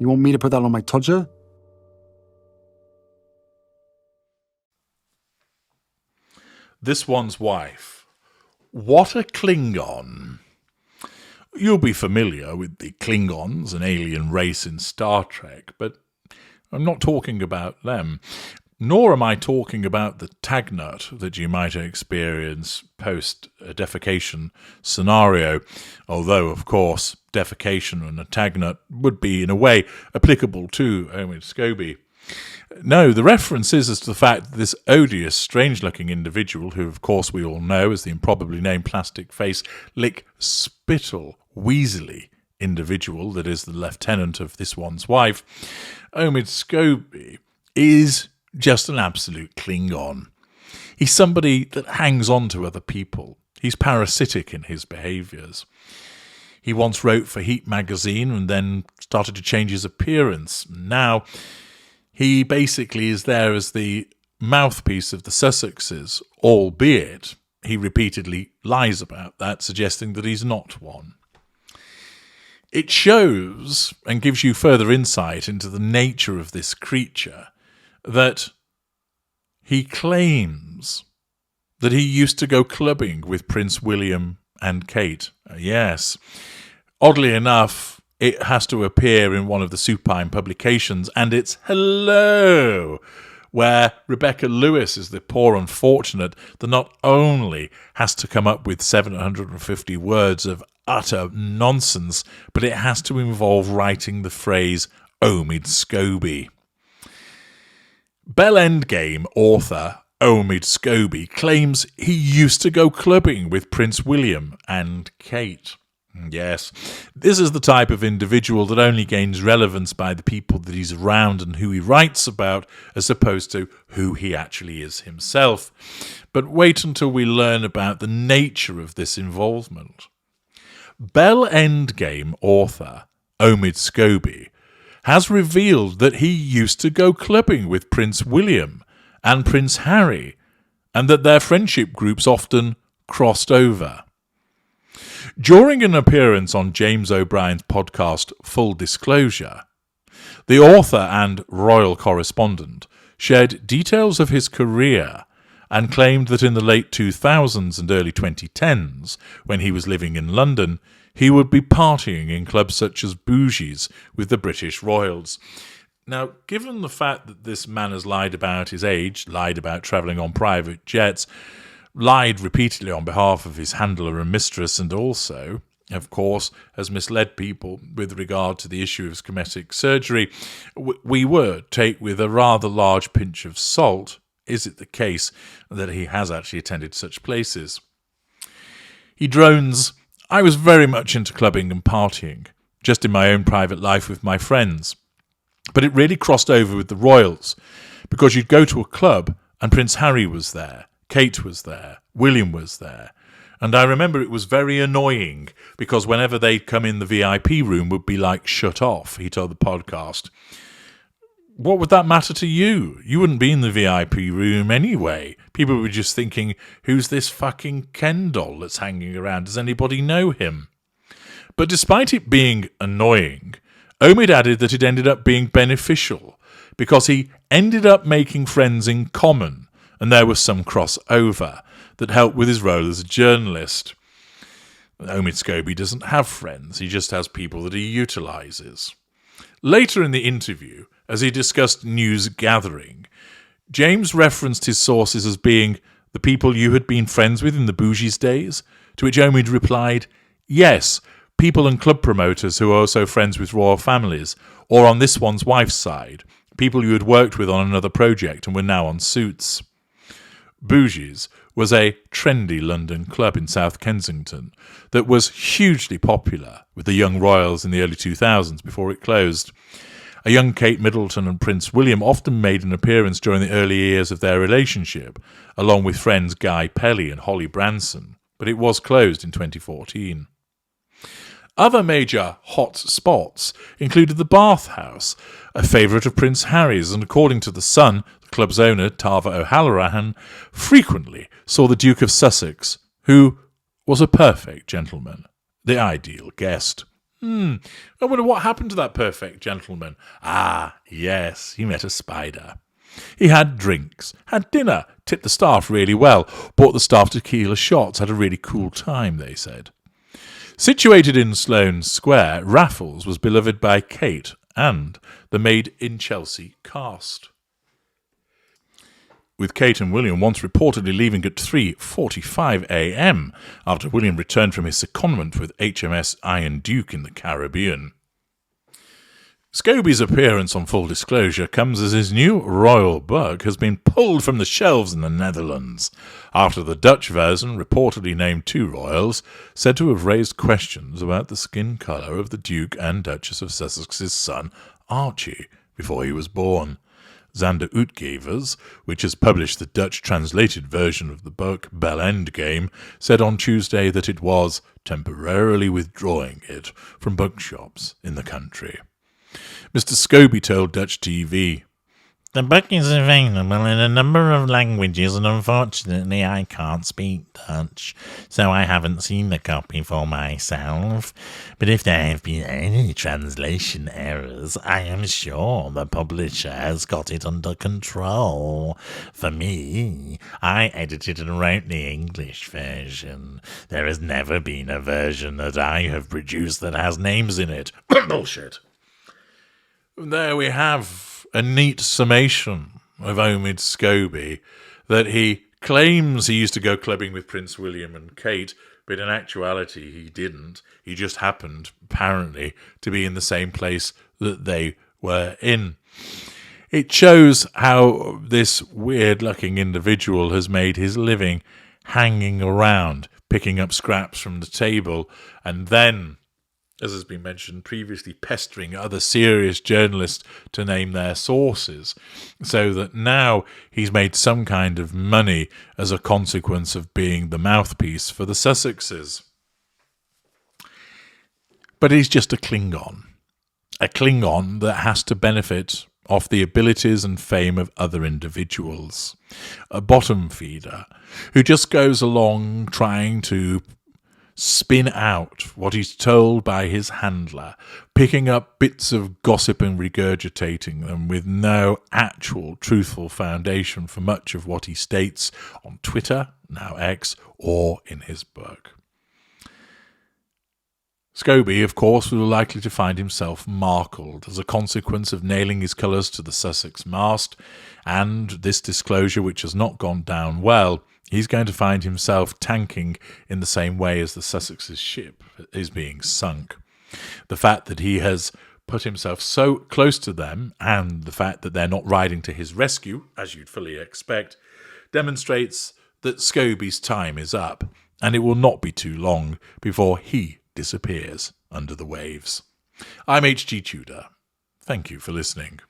You want me to put that on my tudger? This One's Wife. What a Klingon. You'll be familiar with the Klingons, an alien race in Star Trek, but I'm not talking about them. Nor am I talking about the tagnut that you might experience post a defecation scenario, although, of course, defecation and a tagnut would be, in a way, applicable to Omid Scobie. No, the reference is as to the fact that this odious, strange-looking individual, who, of course, we all know as the improbably named Plastic Face Lick Spittle Weasley individual that is the lieutenant of This One's Wife, Omid Scobie, is just an absolute Klingon. He's somebody that hangs on to other people. He's parasitic in his behaviours. He once wrote for Heat magazine and then started to change his appearance. Now, he basically is there as the mouthpiece of the Sussexes, albeit he repeatedly lies about that, suggesting that he's not one. It shows and gives you further insight into the nature of this creature that he claims that he used to go clubbing with Prince William and Kate. Yes. Oddly enough, it has to appear in one of the supine publications, and it's Hello, where Rebecca Lewis is the poor unfortunate that not only has to come up with 750 words of utter nonsense, but it has to involve writing the phrase Omid Scobie. Bell Endgame author Omid Scobie claims he used to go clubbing with Prince William and Kate. Yes, this is the type of individual that only gains relevance by the people that he's around and who he writes about, as opposed to who he actually is himself. But wait until we learn about the nature of this involvement. Bell Endgame author Omid Scobie has revealed that he used to go clubbing with Prince William and Prince Harry, and that their friendship groups often crossed over. During an appearance on James O'Brien's podcast Full Disclosure, the author and royal correspondent shared details of his career and claimed that in the late 2000s and early 2010s, when he was living in London, he would be partying in clubs such as Bougie's with the British royals. Now, given the fact that this man has lied about his age, lied about travelling on private jets, lied repeatedly on behalf of his handler and mistress, and also, of course, has misled people with regard to the issue of his cosmetic surgery, we would take with a rather large pinch of salt, is it the case that he has actually attended such places? He drones, "I was very much into clubbing and partying, just in my own private life with my friends. But it really crossed over with the royals, because you'd go to a club and Prince Harry was there, Kate was there, William was there. And I remember it was very annoying, because whenever they'd come in, the VIP room would be like shut off," he told the podcast. What would that matter to you? You wouldn't be in the VIP room anyway. People were just thinking, who's this fucking Ken doll that's hanging around? Does anybody know him? But despite it being annoying, Omid added that it ended up being beneficial, because he ended up making friends in common, and there was some crossover that helped with his role as a journalist. Omid Scobie doesn't have friends, he just has people that he utilises. Later in the interview, as he discussed news gathering, James referenced his sources as being the people you had been friends with in the Bougie's days, to which Omid replied, "Yes, people and club promoters who are also friends with royal families, or on This One's Wife's side, people you had worked with on another project and were now on Suits." Bougie's was a trendy London club in South Kensington that was hugely popular with the young royals in the early 2000s before it closed. A young Kate Middleton and Prince William often made an appearance during the early years of their relationship, along with friends Guy Pelly and Holly Branson, but it was closed in 2014. Other major hot spots included the Bath House, a favourite of Prince Harry's, and according to The Sun, the club's owner, Tava O'Halloran, frequently saw the Duke of Sussex, who was a perfect gentleman, the ideal guest. I wonder what happened to that perfect gentleman. Ah, yes, he met a spider. He had drinks, had dinner, tipped the staff really well, bought the staff tequila shots, had a really cool time, they said. Situated in Sloane Square, Raffles was beloved by Kate and the Made in Chelsea cast, with Kate and William once reportedly leaving at 3:45 a.m. after William returned from his secondment with HMS Iron Duke in the Caribbean. Scobie's appearance on Full Disclosure comes as his new royal book has been pulled from the shelves in the Netherlands, after the Dutch version, reportedly named two royals, said to have raised questions about the skin colour of the Duke and Duchess of Sussex's son, Archie, before he was born. Zander Uitgevers, which has published the Dutch translated version of the book, Bell Endgame, said on Tuesday that it was temporarily withdrawing it from bookshops in the country. Mr. Scobie told Dutch TV, "The book is available in a number of languages, and unfortunately I can't speak Dutch, so I haven't seen the copy for myself. But if there have been any translation errors, I am sure the publisher has got it under control. For me, I edited and wrote the English version. There has never been a version that I have produced that has names in it." Bullshit. There we have a neat summation of Omid Scobie, that he claims he used to go clubbing with Prince William and Kate, but in actuality he didn't. He just happened, apparently, to be in the same place that they were in. It shows how this weird-looking individual has made his living hanging around, picking up scraps from the table, and then, as has been mentioned previously, pestering other serious journalists to name their sources, so that now he's made some kind of money as a consequence of being the mouthpiece for the Sussexes. But he's just a Klingon that has to benefit off the abilities and fame of other individuals. A bottom feeder who just goes along trying to spin out what he's told by his handler, picking up bits of gossip and regurgitating them with no actual truthful foundation for much of what he states on Twitter, now X, or in his book. Scobie, of course, was likely to find himself markled as a consequence of nailing his colours to the Sussex mast, and this disclosure, which has not gone down well, he's going to find himself tanking in the same way as the Sussex's ship is being sunk. The fact that he has put himself so close to them, and the fact that they're not riding to his rescue, as you'd fully expect, demonstrates that Scobie's time is up, and it will not be too long before he disappears under the waves. I'm H.G. Tudor. Thank you for listening.